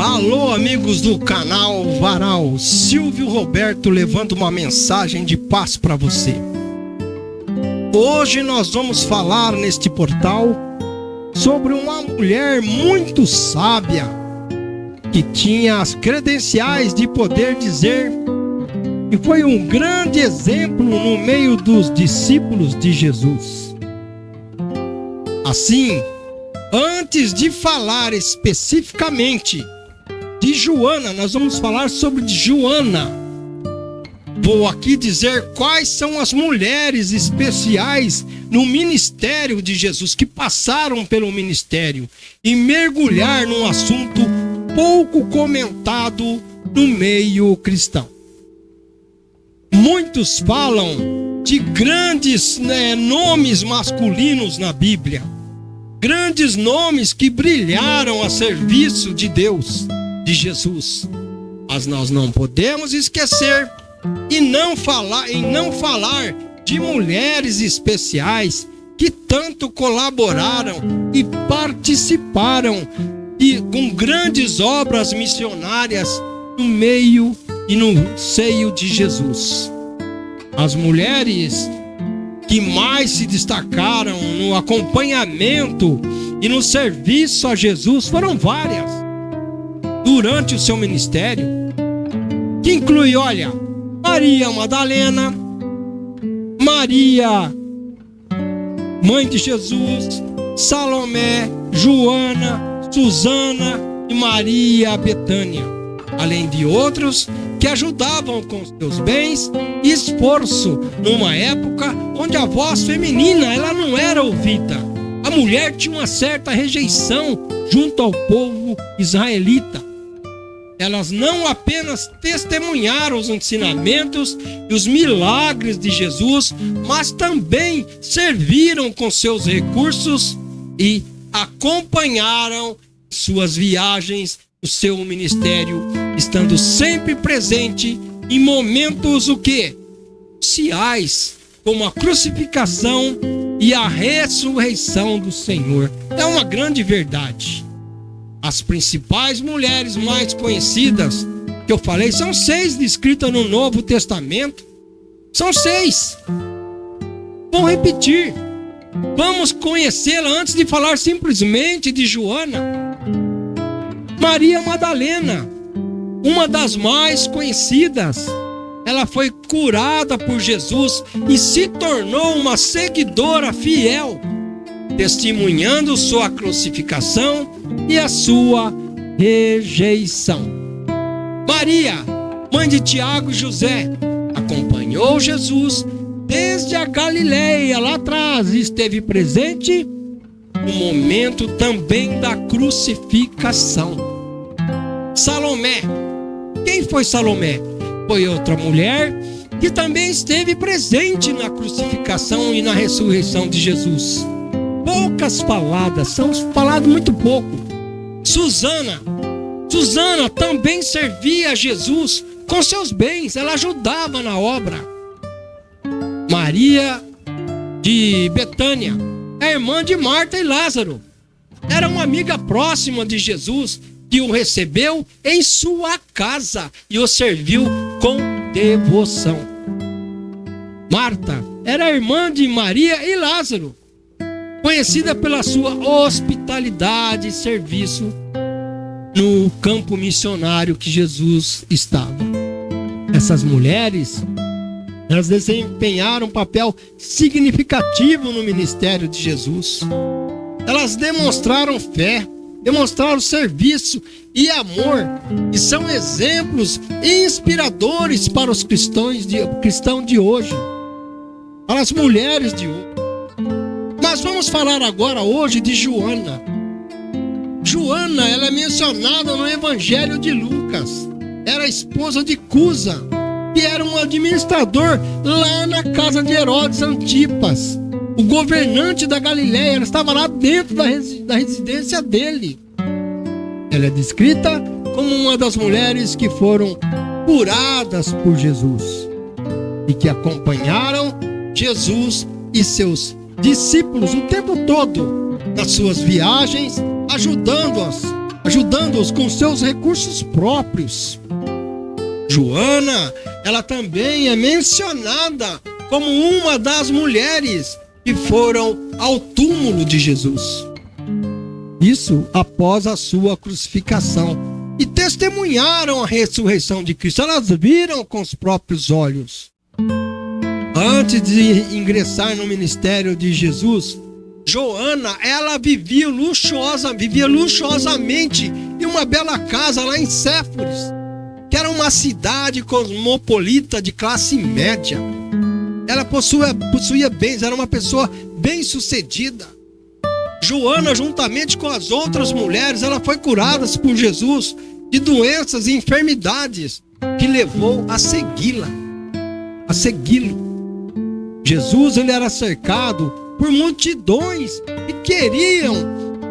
Alô, amigos do canal Varal, Silvio Roberto levando uma mensagem de paz para você. Hoje nós vamos falar neste portal sobre uma mulher muito sábia que tinha as credenciais de poder dizer que foi um grande exemplo no meio dos discípulos de Jesus. Assim, antes de falar especificamente de Joana, nós vamos falar sobre Joana. Vou aqui dizer quais são as mulheres especiais no ministério de Jesus, que passaram pelo ministério, e mergulhar num assunto pouco comentado no meio cristão. Muitos falam de grandes nomes masculinos na Bíblia, grandes nomes que brilharam a serviço de Deus, de Jesus. Mas nós não podemos esquecer e não falar de mulheres especiais que tanto colaboraram e participaram com grandes obras missionárias no meio e no seio de Jesus. As mulheres que mais se destacaram no acompanhamento e no serviço a Jesus foram várias durante o seu ministério, que inclui, Maria Madalena, Maria, mãe de Jesus, Salomé, Joana, Susana e Maria Betânia, além de outros que ajudavam com seus bens e esforço numa época onde a voz feminina ela não era ouvida. A mulher tinha uma certa rejeição junto ao povo israelita. Elas não apenas testemunharam os ensinamentos e os milagres de Jesus, mas também serviram com seus recursos e acompanharam suas viagens, o seu ministério, estando sempre presente em momentos cruciais, como a crucificação e a ressurreição do Senhor. É uma grande verdade. As principais mulheres mais conhecidas que eu falei são 6 descritas no Novo Testamento. São 6. Vou repetir. Vamos conhecê-la antes de falar simplesmente de Joana. Maria Madalena, uma das mais conhecidas. Ela foi curada por Jesus e se tornou uma seguidora fiel, testemunhando sua crucificação e a sua rejeição. Maria, mãe de Tiago e José, acompanhou Jesus desde a Galileia lá atrás e esteve presente no momento também da crucificação. Salomé, quem foi Salomé? Foi outra mulher que também esteve presente na crucificação e na ressurreição de Jesus. Poucas faladas, são faladas muito pouco. Susana também servia a Jesus com seus bens, ela ajudava na obra. Maria de Betânia, a irmã de Marta e Lázaro, era uma amiga próxima de Jesus que o recebeu em sua casa e o serviu com devoção. Marta era irmã de Maria e Lázaro, conhecida pela sua hospitalidade e serviço no campo missionário que Jesus estava. Essas mulheres, elas desempenharam um papel significativo no ministério de Jesus. Elas demonstraram fé, demonstraram serviço e amor, e são exemplos inspiradores para os cristãos de hoje, para as mulheres de hoje. Mas vamos falar agora hoje de Joana. Joana, ela é mencionada no Evangelho de Lucas. Era esposa de Cusa, que era um administrador lá na casa de Herodes Antipas, o governante da Galileia. Ela estava lá dentro da residência dele. Ela é descrita como uma das mulheres que foram curadas por Jesus e que acompanharam Jesus e seus discípulos o tempo todo nas suas viagens, ajudando-os ajudando-os com seus recursos próprios. Joana, ela também é mencionada como uma das mulheres que foram ao túmulo de Jesus. Isso após a sua crucificação. E testemunharam a ressurreição de Cristo. Elas viram com os próprios olhos. Antes de ingressar no ministério de Jesus, Joana, ela vivia luxuosamente em uma bela casa lá em Séforis, que era uma cidade cosmopolita de classe média. Ela possuía bens, era uma pessoa bem-sucedida. Joana, juntamente com as outras mulheres, ela foi curada por Jesus de doenças e enfermidades que levou a segui-lo. Jesus, ele era cercado por multidões que queriam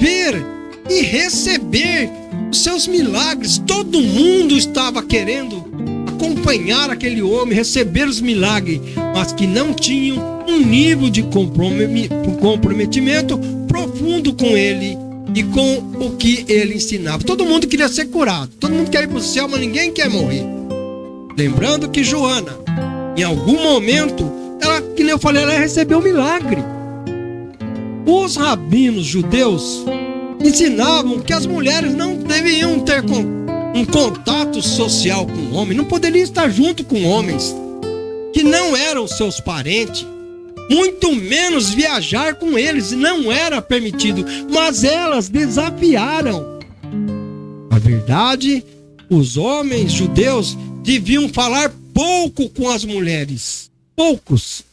ver e receber os seus milagres. Todo mundo estava querendo acompanhar aquele homem, receber os milagres, mas que não tinham um nível de comprometimento profundo com ele e com o que ele ensinava. Todo mundo queria ser curado, todo mundo quer ir para o céu, mas ninguém quer morrer. Lembrando que Joana, em algum momento, ela, que nem eu falei, ela recebeu um milagre. Os rabinos judeus ensinavam que as mulheres não deviam ter um contato social com o homem, não poderiam estar junto com homens que não eram seus parentes, muito menos viajar com eles, não era permitido, mas elas desafiaram. Na verdade, os homens judeus deviam falar pouco com as mulheres, poucos.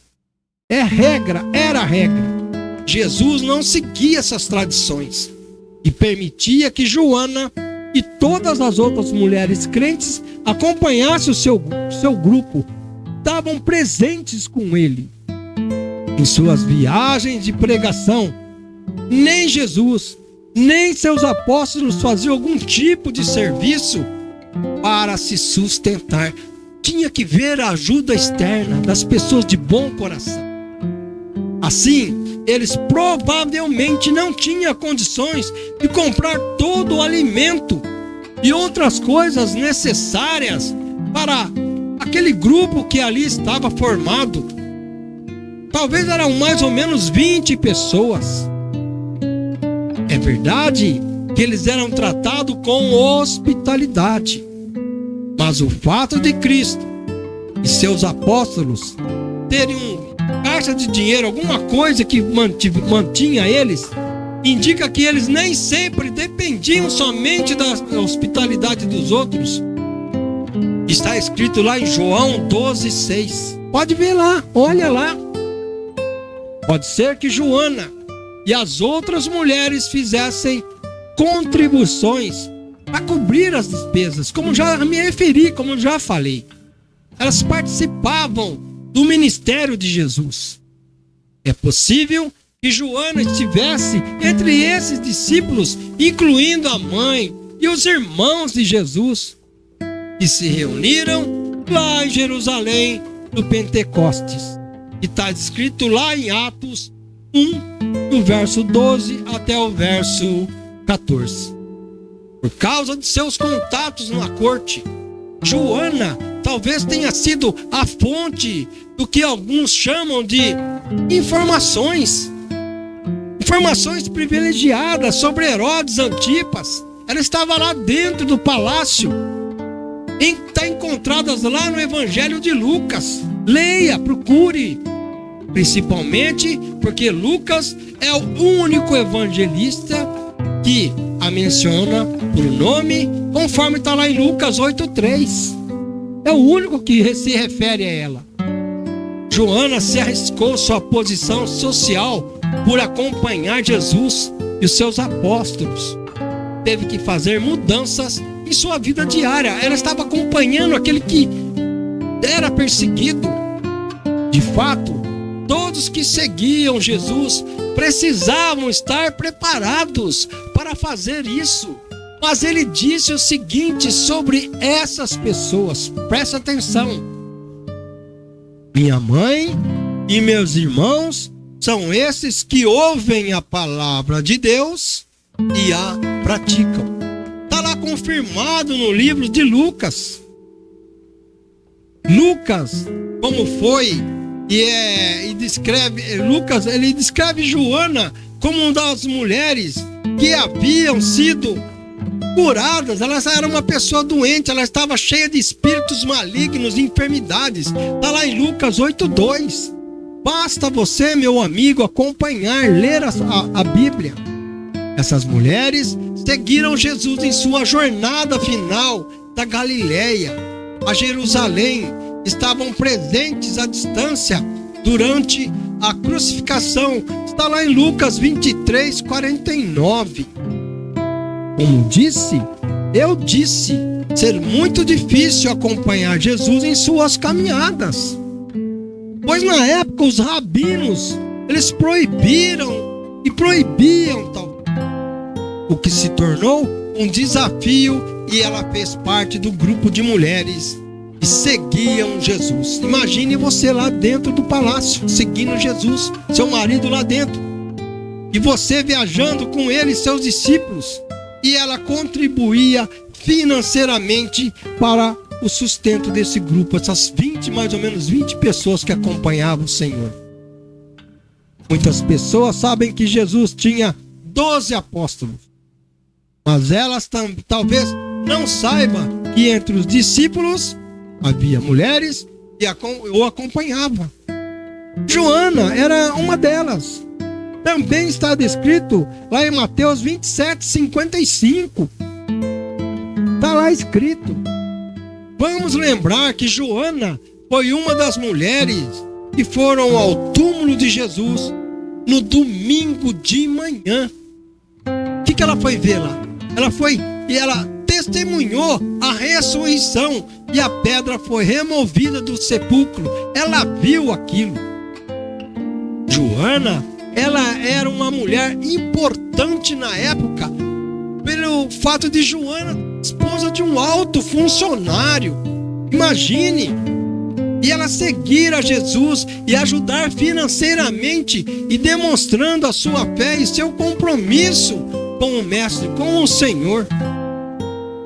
Era regra. Jesus não seguia essas tradições e permitia que Joana e todas as outras mulheres crentes acompanhassem o seu grupo, estavam presentes com ele. Em suas viagens de pregação, nem Jesus, nem seus apóstolos faziam algum tipo de serviço para se sustentar. Tinha que ver a ajuda externa das pessoas de bom coração. Assim, eles provavelmente não tinham condições de comprar todo o alimento e outras coisas necessárias para aquele grupo que ali estava formado. Talvez eram mais ou menos 20 pessoas. É verdade que eles eram tratados com hospitalidade, mas o fato de Cristo e seus apóstolos terem uma caixa de dinheiro, alguma coisa que mantinha eles, indica que eles nem sempre dependiam somente da hospitalidade dos outros. Está escrito lá em João 12:6. Pode ver lá, olha lá. Pode ser que Joana e as outras mulheres fizessem contribuições para cobrir as despesas, como já me referi, como já falei. Elas participavam do ministério de Jesus. É possível que Joana estivesse entre esses discípulos, incluindo a mãe e os irmãos de Jesus, que se reuniram lá em Jerusalém no Pentecostes. E está escrito lá em Atos 1, do verso 12 até o verso 14. Por causa de seus contatos na corte, Joana talvez tenha sido a fonte do que alguns chamam de informações privilegiadas sobre Herodes Antipas. Ela estava lá dentro do palácio. Está encontradas lá no Evangelho de Lucas. Leia, procure. Principalmente porque Lucas é o único evangelista que a menciona por nome, conforme está lá em Lucas 8:3. É o único que se refere a ela. Joana se arriscou sua posição social por acompanhar Jesus e os seus apóstolos. Teve que fazer mudanças em sua vida diária. Ela estava acompanhando aquele que era perseguido. De fato, todos que seguiam Jesus precisavam estar preparados para fazer isso. Mas ele disse o seguinte sobre essas pessoas. Presta atenção. Minha mãe e meus irmãos são esses que ouvem a palavra de Deus e a praticam. confirmado no livro de Lucas. Lucas, como foi, Lucas, ele descreve Joana como uma das mulheres que haviam sido curadas. Ela era uma pessoa doente, ela estava cheia de espíritos malignos e enfermidades. Está lá em Lucas 8:2. Basta você, meu amigo, acompanhar, ler a Bíblia. Essas mulheres seguiram Jesus em sua jornada final da Galileia a Jerusalém. Estavam presentes à distância durante a crucificação. Está lá em Lucas 23:49. Como eu disse ser muito difícil acompanhar Jesus em suas caminhadas, pois na época os rabinos, eles proibiam tal, o que se tornou um desafio, e ela fez parte do grupo de mulheres que seguiam Jesus. Imagine você lá dentro do palácio, seguindo Jesus, seu marido lá dentro, e você viajando com ele e seus discípulos, e ela contribuía financeiramente para o sustento desse grupo, essas mais ou menos 20 pessoas que acompanhavam o Senhor. Muitas pessoas sabem que Jesus tinha 12 apóstolos, mas elas talvez não saibam que entre os discípulos havia mulheres que o acompanhavam. Joana era uma delas. Também está descrito lá em Mateus 27:55. Está lá escrito. Vamos lembrar que Joana foi uma das mulheres que foram ao túmulo de Jesus no domingo de manhã. O que ela foi ver lá? Ela foi e ela testemunhou a ressurreição, e a pedra foi removida do sepulcro. Ela viu aquilo. Joana, ela era uma mulher importante na época, pelo fato de Joana, esposa de um alto funcionário. Imagine! E ela seguir a Jesus e ajudar financeiramente e demonstrando a sua fé e seu compromisso com o Mestre, com o Senhor.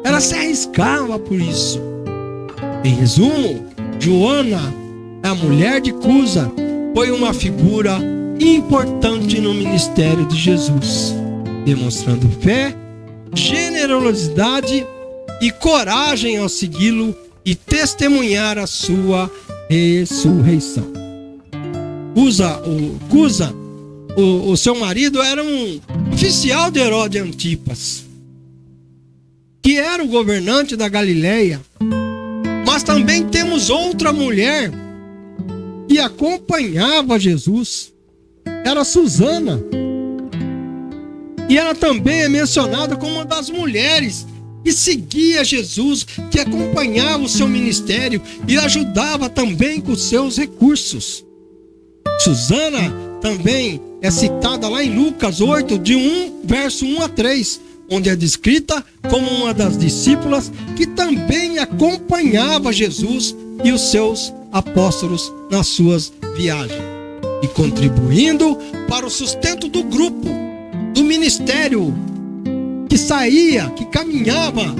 Ela se arriscava por isso. Em resumo, Joana, a mulher de Cusa, foi uma figura importante no ministério de Jesus, demonstrando fé, generosidade e coragem ao segui-lo e testemunhar a sua ressurreição. Cusa, o seu marido, era um oficial de Herodes Antipas, que era o governante da Galileia. Mas também temos outra mulher que acompanhava Jesus, era Susana. E ela também é mencionada como uma das mulheres que seguia Jesus, que acompanhava o seu ministério e ajudava também com seus recursos. Susana também é citada lá em Lucas 8, verso 1 a 3, onde é descrita como uma das discípulas que também acompanhava Jesus e os seus apóstolos nas suas viagens, e contribuindo para o sustento do grupo, do ministério que saía, que caminhava.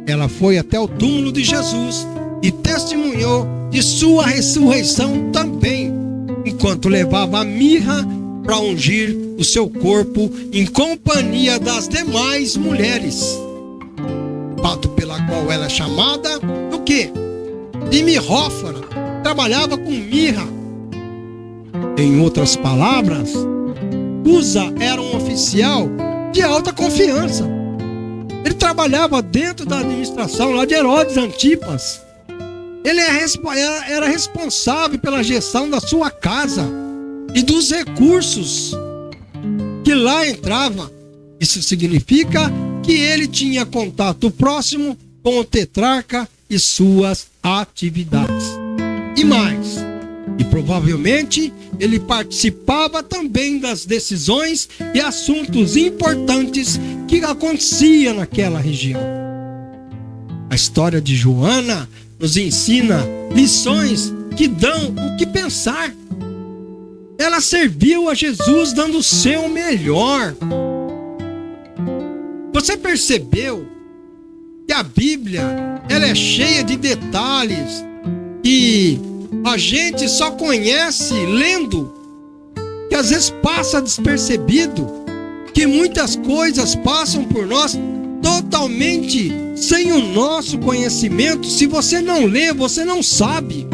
Ela foi até o túmulo de Jesus e testemunhou de sua ressurreição também, enquanto levava a mirra para ungir o seu corpo em companhia das demais mulheres. Fato pela qual ela é chamada do quê? De mirrófora. Trabalhava com mirra. Em outras palavras, Cusa era um oficial de alta confiança. Ele trabalhava dentro da administração lá de Herodes Antipas. Ele era responsável pela gestão da sua casa e dos recursos que lá entravam. Isso significa que ele tinha contato próximo com o tetrarca e suas atividades. E mais, e provavelmente ele participava também das decisões e assuntos importantes que aconteciam naquela região. A história de Joana nos ensina lições que dão o que pensar. Ela serviu a Jesus dando o seu melhor. Você percebeu que a Bíblia, ela é cheia de detalhes e a gente só conhece lendo, que às vezes passa despercebido, que muitas coisas passam por nós totalmente sem o nosso conhecimento. Se você não lê, você não sabe.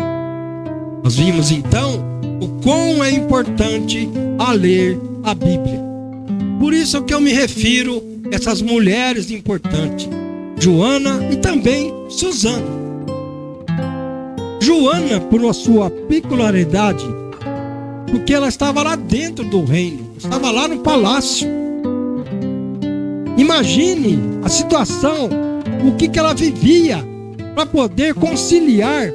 Nós vimos então o quão é importante a ler a Bíblia. Por isso que eu me refiro a essas mulheres importantes, Joana e também Susana. Joana, por a sua peculiaridade, porque ela estava lá dentro do reino, estava lá no palácio. Imagine a situação, o que ela vivia para poder conciliar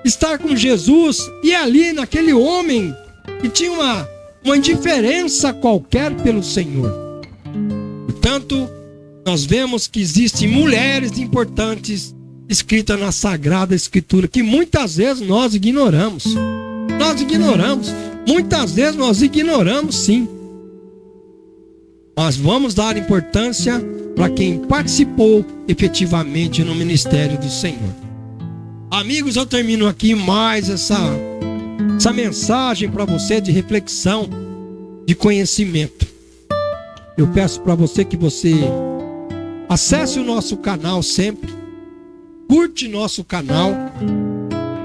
estar com Jesus e ali naquele homem que tinha uma indiferença qualquer pelo Senhor. Portanto, nós vemos que existem mulheres importantes escritas na Sagrada Escritura, que muitas vezes nós ignoramos. Muitas vezes nós ignoramos, sim. Mas vamos dar importância para quem participou efetivamente no ministério do Senhor. Amigos, eu termino aqui mais essa mensagem para você de reflexão, de conhecimento. Eu peço para você que você acesse o nosso canal sempre, curte nosso canal,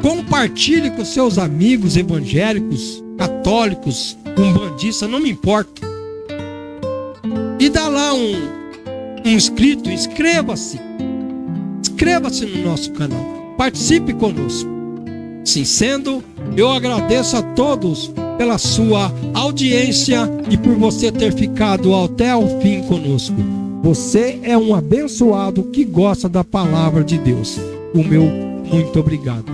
compartilhe com seus amigos evangélicos, católicos, umbandistas, não me importa. E dá lá um inscrito, inscreva-se no nosso canal. Participe conosco. Assim sendo, eu agradeço a todos pela sua audiência e por você ter ficado até o fim conosco. Você é um abençoado que gosta da palavra de Deus. O meu muito obrigado.